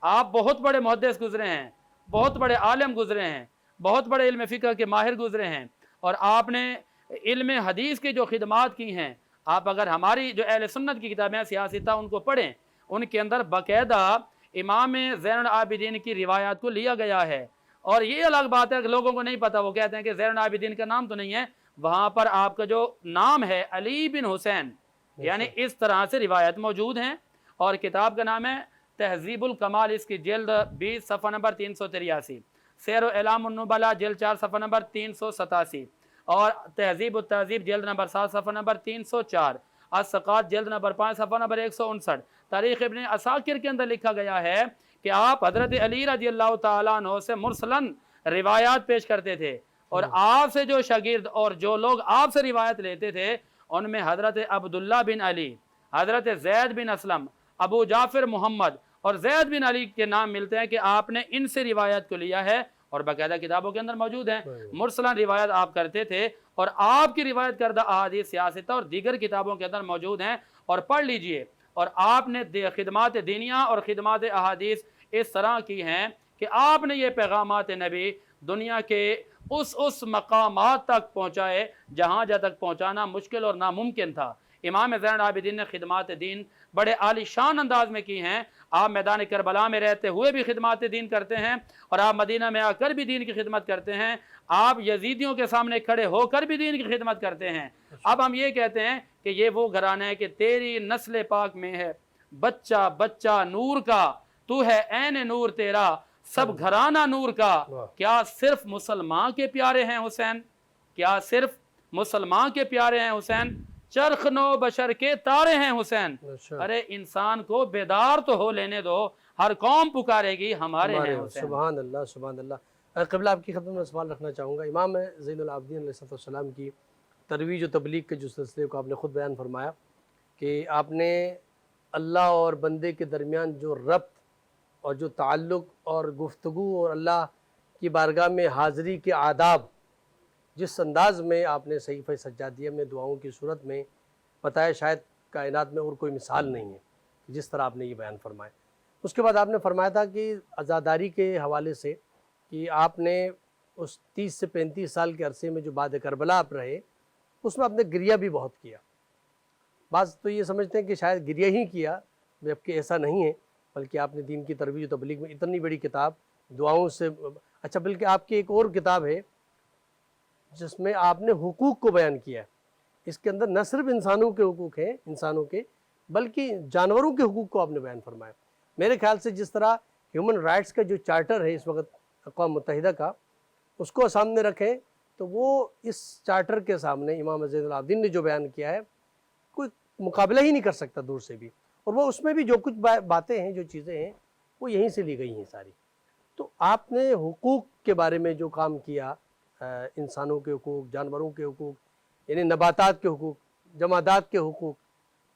آپ بہت بڑے محدث گزرے ہیں، بہت بڑے عالم گزرے ہیں، بہت بڑے علم فقہ کے ماہر گزرے ہیں، اور آپ نے علم حدیث کی جو خدمات کی ہیں، آپ اگر ہماری جو اہل سنت کی کتابیں سیاستہ ان کو پڑھیں، ان کے اندر باقاعدہ امام زین العابدین کی روایات کو لیا گیا ہے۔ اور یہ الگ بات ہے کہ لوگوں کو نہیں پتا، وہ کہتے ہیں کہ زین العابدین کا نام تو نہیں ہے، وہاں پر آپ کا جو نام ہے علی بن حسین، یعنی اس طرح سے روایت موجود ہیں۔ اور کتاب کا نام ہے تہذیب الکمال، اس کی جلد 20 صفحہ نمبر 383، سیر و اعلام النبلاء جلد 4 صفحہ نمبر 387، اور تہذیب التہذیب جلد نمبر 7 صفحہ نمبر 304، الثقات جلد نمبر 5 صفحہ نمبر 159۔ تاریخ ابن عساکر کے اندر لکھا گیا ہے کہ آپ حضرت علی رضی اللہ تعالیٰ عنہ سے مرسلاً روایات پیش کرتے تھے، اور آپ سے جو شاگرد اور جو لوگ آپ سے روایت لیتے تھے ان میں حضرت عبداللہ بن علی، حضرت زید بن اسلم، ابو جعفر محمد اور زید بن علی کے نام ملتے ہیں کہ آپ نے ان سے روایت کو لیا ہے، اور باقاعدہ کتابوں کے اندر موجود ہیں۔ مرسلان روایت آپ کرتے تھے، اور آپ کی روایت کردہ احادیث سیاستہ اور دیگر کتابوں کے اندر موجود ہیں، اور پڑھ لیجئے۔ اور آپ نے خدمات دینیہ اور خدمات احادیث اس طرح کی ہیں کہ آپ نے یہ پیغامات نبی دنیا کے اس مقامات تک پہنچائے جہاں تک پہنچانا مشکل اور ناممکن تھا۔ امام زین العابدین نے خدمات دین بڑے عالی شان انداز میں کی ہیں۔ آپ میدان کربلا میں رہتے ہوئے بھی خدمات دین کرتے ہیں، اور آپ مدینہ میں آ کر بھی دین کی خدمت کرتے ہیں، آپ یزیدیوں کے سامنے کھڑے ہو کر بھی دین کی خدمت کرتے ہیں۔ اب ہم یہ کہتے ہیں کہ یہ وہ گھرانہ ہے کہ تیری نسل پاک میں ہے بچہ بچہ نور کا، تو ہے عین نور تیرا سب گھرانہ نور کا، کیا صرف مسلمان کے پیارے ہیں حسین؟ کیا صرف مسلمان کے پیارے ہیں حسین؟ چرخ نو بشر کے تارے ہیں حسین۔ ارے انسان کو بیدار تو ہو لینے دو، ہر قوم پکارے گی ہمارے ہیں حسین۔ سبحان اللہ، سبحان اللہ۔ قبلہ آپ کی خدمت میں سوال رکھنا چاہوں گا۔ امام زین العابدین علیہ السلام کی ترویج و تبلیغ کے جو سلسلے کو آپ نے خود بیان فرمایا کہ آپ نے اللہ اور بندے کے درمیان جو ربط اور جو تعلق اور گفتگو اور اللہ کی بارگاہ میں حاضری کے آداب، جس انداز میں آپ نے صحیفہ سجادیہ میں دعاؤں کی صورت میں بتایا، شاید کائنات میں اور کوئی مثال نہیں ہے جس طرح آپ نے یہ بیان فرمایا۔ اس کے بعد آپ نے فرمایا تھا کہ عزاداری کے حوالے سے کہ آپ نے اس 30 سے 35 سال کے عرصے میں جو بعد کربلا آپ رہے، اس میں آپ نے گریہ بھی بہت کیا۔ بعض تو یہ سمجھتے ہیں کہ شاید گریہ ہی کیا، جبکہ ایسا نہیں ہے، بلکہ آپ نے دین کی ترویج و تبلیغ میں اتنی بڑی کتاب دعاؤں سے، اچھا بلکہ آپ کی ایک اور کتاب ہے جس میں آپ نے حقوق کو بیان کیا ہے۔ اس کے اندر نہ صرف انسانوں کے حقوق ہیں، انسانوں کے، بلکہ جانوروں کے حقوق کو آپ نے بیان فرمایا۔ میرے خیال سے جس طرح ہیومن رائٹس کا جو چارٹر ہے اس وقت اقوام متحدہ کا، اس کو سامنے رکھیں تو وہ اس چارٹر کے سامنے امام زین العابدین نے جو بیان کیا ہے کوئی مقابلہ ہی نہیں کر سکتا دور سے بھی، اور وہ اس میں بھی جو کچھ باتیں ہیں، جو چیزیں ہیں، وہ یہیں سے لی گئی ہیں ساری۔ تو آپ نے حقوق کے بارے میں جو کام کیا، انسانوں کے حقوق، جانوروں کے حقوق، یعنی نباتات کے حقوق، جمادات کے حقوق،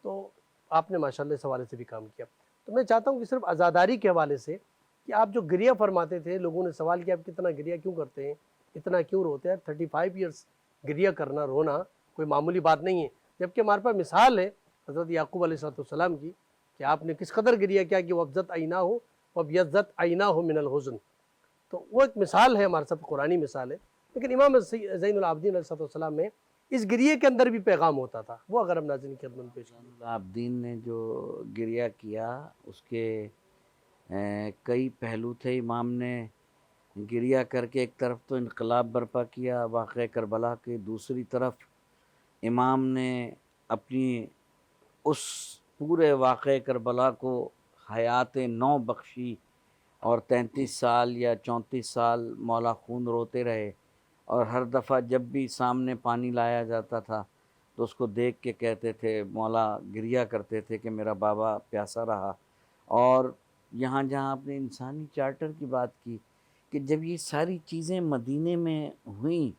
تو آپ نے ماشاءاللہ اس حوالے سے بھی کام کیا۔ تو میں چاہتا ہوں کہ صرف عزاداری کے حوالے سے کہ آپ جو گریہ فرماتے تھے، لوگوں نے سوال کیا آپ کتنا گریہ کیوں کرتے ہیں، اتنا کیوں روتے ہیں؟ 35 ایئرس گریہ کرنا، رونا کوئی معمولی بات نہیں ہے، جبکہ ہمارے پاس مثال ہے حضرت یعقوب علیہ السلام کی کہ آپ نے کس قدر گریہ کیا کہ وَابْزَتْ عَيْنَاهُ وَابْيَضَّتْ عَيْنَاهُ مِنَ الْحُزْنِ۔ تو وہ ایک مثال ہے، ہمارے ساتھ قرآنی مثال ہے، لیکن امام زین العابدین علیہ السلام میں اس گریہ کے اندر بھی پیغام ہوتا تھا، وہ اگر ہم ناظرین کی خدمت میں پیش کریں۔ العابدین نے جو گریہ کیا اس کے کئی پہلو تھے۔ امام نے گریہ کر کے ایک طرف تو انقلاب برپا کیا واقعہ کربلا کے، دوسری طرف امام نے اپنی اس پورے واقعہ کربلا کو حیات نو بخشی، اور 33 سال یا 34 سال مولا خون روتے رہے، اور ہر دفعہ جب بھی سامنے پانی لایا جاتا تھا تو اس کو دیکھ کے کہتے تھے، مولا گریہ کرتے تھے کہ میرا بابا پیاسا رہا۔ اور یہاں جہاں آپ نے انسانی چارٹر کی بات کی، کہ جب یہ ساری چیزیں مدینے میں ہوئیں،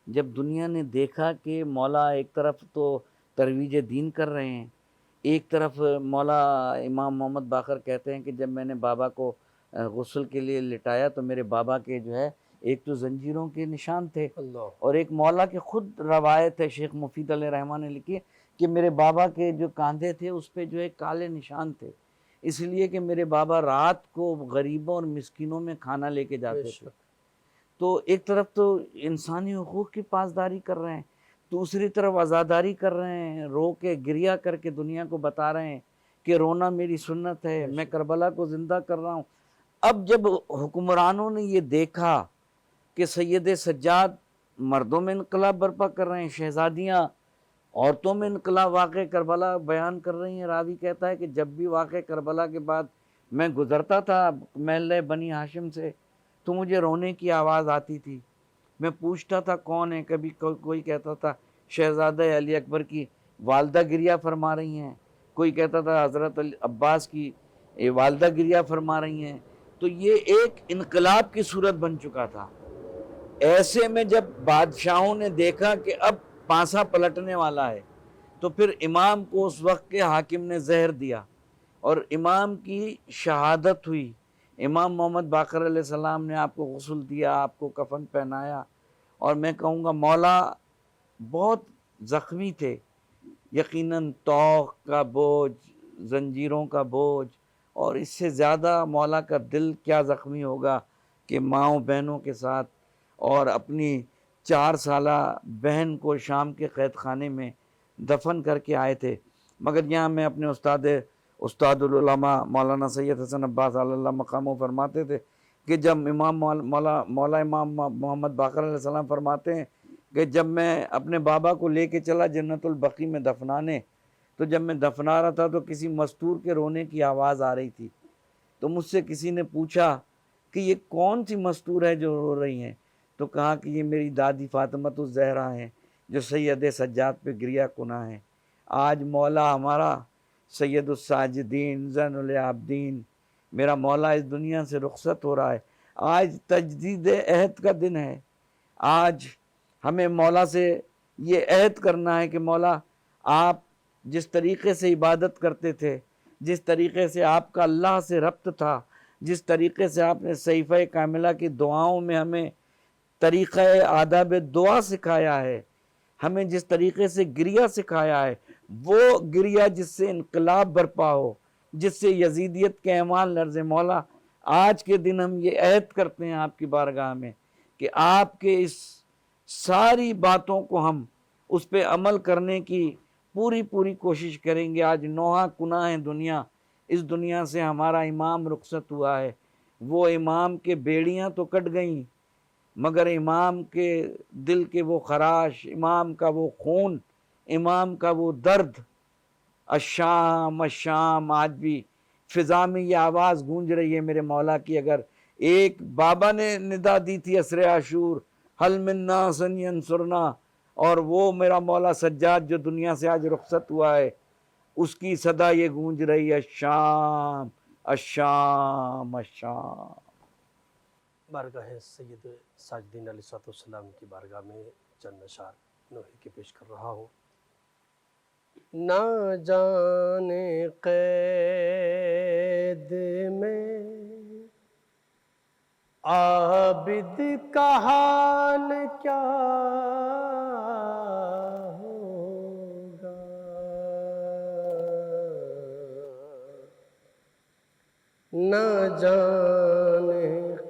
جب دنیا نے دیکھا کہ مولا ایک طرف تو ترویج دین کر رہے ہیں، ایک طرف مولا امام محمد باقر کہتے ہیں کہ جب میں نے بابا کو غسل کے لیے لٹایا تو میرے بابا کے جو ہے ایک تو زنجیروں کے نشان تھے، اللہ، اور ایک مولا کے خود روایت ہے، شیخ مفید علیہ رحمٰن نے لکھی کہ میرے بابا کے جو کاندھے تھے اس پہ جو ہے کالے نشان تھے، اس لیے کہ میرے بابا رات کو غریبوں اور مسکینوں میں کھانا لے کے بے جاتے تھے۔ شک، تو ایک طرف تو انسانی حقوق کی پاسداری کر رہے ہیں، دوسری طرف عزاداری کر رہے ہیں، رو کے گریہ کر کے دنیا کو بتا رہے ہیں کہ رونا میری سنت ہے، میں کربلا کو زندہ کر رہا ہوں۔ اب جب حکمرانوں نے یہ دیکھا کہ سید سجاد مردوں میں انقلاب برپا کر رہے ہیں، شہزادیاں عورتوں میں انقلاب واقع کربلا بیان کر رہی ہیں، راوی کہتا ہے کہ جب بھی واقع کربلا کے بعد میں گزرتا تھا محلہ بنی ہاشم سے تو مجھے رونے کی آواز آتی تھی، میں پوچھتا تھا کون ہے، کبھی کوئی کہتا تھا شہزادہ علی اکبر کی والدہ گریہ فرما رہی ہیں، کوئی کہتا تھا حضرت عباس کی والدہ گریہ فرما رہی ہیں۔ تو یہ ایک انقلاب کی صورت بن چکا تھا۔ ایسے میں جب بادشاہوں نے دیکھا کہ اب پانسا پلٹنے والا ہے تو پھر امام کو اس وقت کے حاکم نے زہر دیا اور امام کی شہادت ہوئی۔ امام محمد باقر علیہ السلام نے آپ کو غسل دیا، آپ کو کفن پہنایا، اور میں کہوں گا مولا بہت زخمی تھے، یقیناً طوق کا بوجھ، زنجیروں کا بوجھ، اور اس سے زیادہ مولا کا دل کیا زخمی ہوگا کہ ماؤں بہنوں کے ساتھ اور اپنی 4 سالہ بہن کو شام کے قید خانے میں دفن کر کے آئے تھے۔ مگر یہاں میں اپنے استاد العلماء مولانا سید حسن عباس علی اللہ مقامہ فرماتے تھے کہ جب امام مولا امام محمد باقر علیہ السلام فرماتے ہیں کہ جب میں اپنے بابا کو لے کے چلا جنت البقیع میں دفنانے، تو جب میں دفنا رہا تھا تو کسی مستور کے رونے کی آواز آ رہی تھی، تو مجھ سے کسی نے پوچھا کہ یہ کون سی مستور ہے جو رو رہی ہیں، تو کہا کہ یہ میری دادی فاطمۃ الزہرا ہیں جو سید سجاد پہ گریہ کناں ہیں۔ آج مولا ہمارا سید الساجدین زین العابدین میرا مولا اس دنیا سے رخصت ہو رہا ہے۔ آج تجدید عہد کا دن ہے، آج ہمیں مولا سے یہ عہد کرنا ہے کہ مولا آپ جس طریقے سے عبادت کرتے تھے، جس طریقے سے آپ کا اللہ سے ربط تھا، جس طریقے سے آپ نے صحیفہ کاملہ کی دعاؤں میں ہمیں طریقہ آداب دعا سکھایا ہے، ہمیں جس طریقے سے گریہ سکھایا ہے، وہ گریہ جس سے انقلاب برپا ہو، جس سے یزیدیت کے اعمال لرزے۔ مولا آج کے دن ہم یہ عہد کرتے ہیں آپ کی بارگاہ میں کہ آپ کے اس ساری باتوں کو ہم اس پہ عمل کرنے کی پوری کوشش کریں گے۔ آج نوحہ کناں ہے دنیا، اس دنیا سے ہمارا امام رخصت ہوا ہے، وہ امام کے بیڑیاں تو کٹ گئیں مگر امام کے دل کے وہ خراش، امام کا وہ خون، امام کا وہ درد، الشام الشام، آج بھی فضا میں یہ آواز گونج رہی ہے میرے مولا کی۔ اگر ایک بابا نے ندا دی تھی عصر عاشور، حل من ناص ینصرنا، اور وہ میرا مولا سجاد جو دنیا سے آج رخصت ہوا ہے، اس کی صدا یہ گونج رہی ہے، الشام الشام الشام۔ بارگاہ سید ساجدین علیہ السلام کی بارگاہ میں چند اشعار نوحے کے پیش کر رہا ہوں۔ نہ جانے قید میں عابد کا حال کیا ہوگا، نہ جانے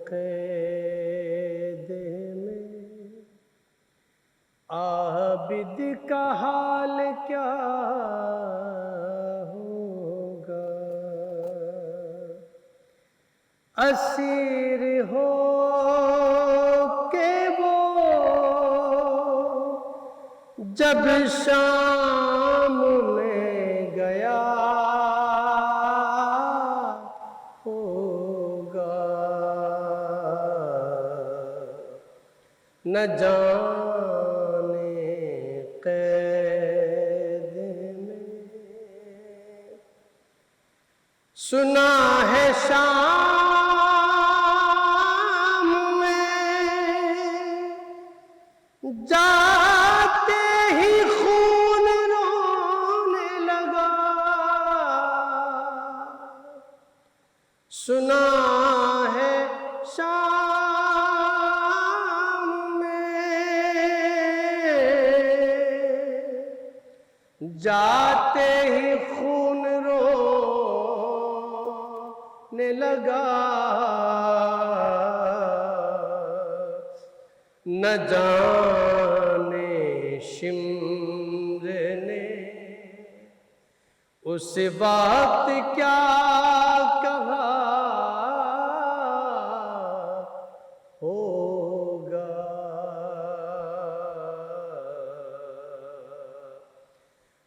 قید میں عابد کا حال کیا ہوگا، اسیر ہو جب شام میں گیا ہوگا نہ جانے قید میں سنا ہے شام میں جاتے ہی خون رونے لگا سنا ہے شام میں جاتے ہی خون رونے لگا نہ جانے شمر نے اس وقت کیا کہا ہوگا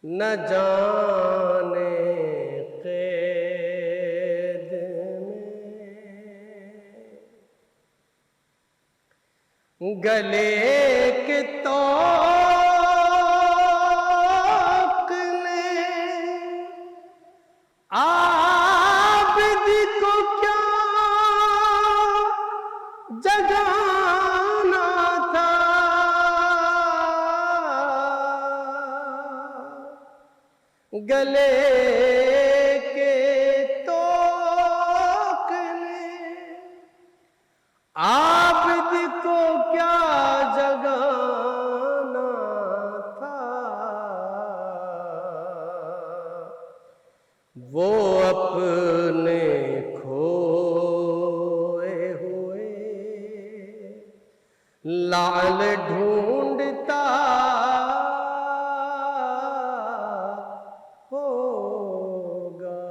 نہ جانے قید میں گلے کے طوق نے عابد کو کیا جگانا تھا گلے کے طوق نے عابد کو کیا جگانا تھا وہ اپنے کھوئے ہوئے لعل ڈھونڈتا ہوگا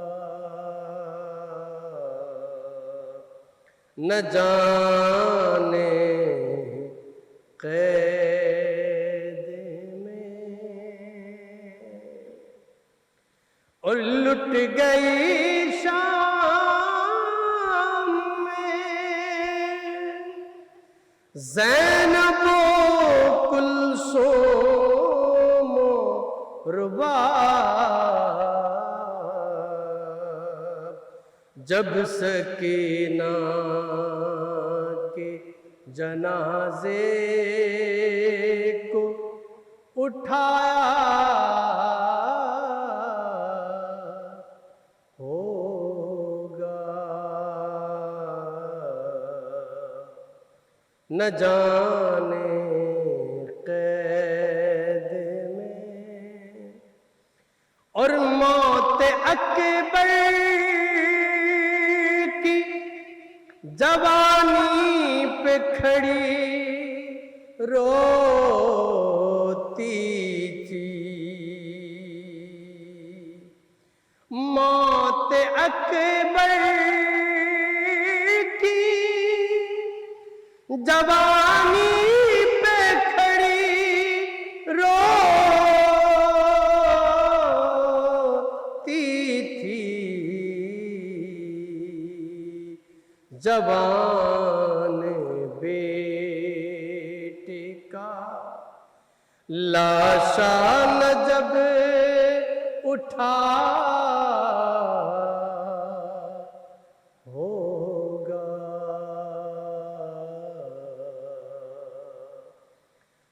نہ جانے قید میں اور لٹ گئی شام میں زینب و کلثوم و رباب جب سکینہ کے جنازے کو اٹھایا ہوگا نہ جانے قید میں اور موت اکبر کی جوانی پہ کھڑی روتی تھی موت اکبر کی جوانی پہ کھڑی روتی تھی جوان بیٹے کا لاشا نہ جب اٹھا ہوگا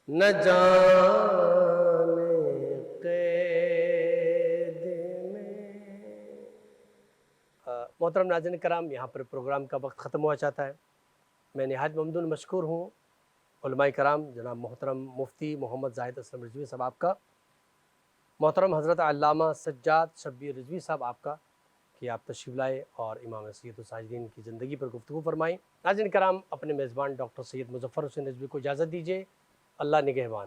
نہ جانے قید میں محترم ناظرین کرام، یہاں پر پروگرام کا وقت ختم ہوا چاہتا ہے۔ میں نہایت ممنون مشکور ہوں علماء کرام جناب محترم مفتی محمد زاہد اسلم رضوی صاحب آپ کا، محترم حضرت علامہ سجاد شبیر رضوی صاحب آپ کا کہ آپ تشریف لائے اور امام سید الساجدین کی زندگی پر گفتگو فرمائیں۔ ناظرین کرام، اپنے میزبان ڈاکٹر سید مظفر حسین رضوی کو اجازت دیجیے۔ اللہ نگہبان۔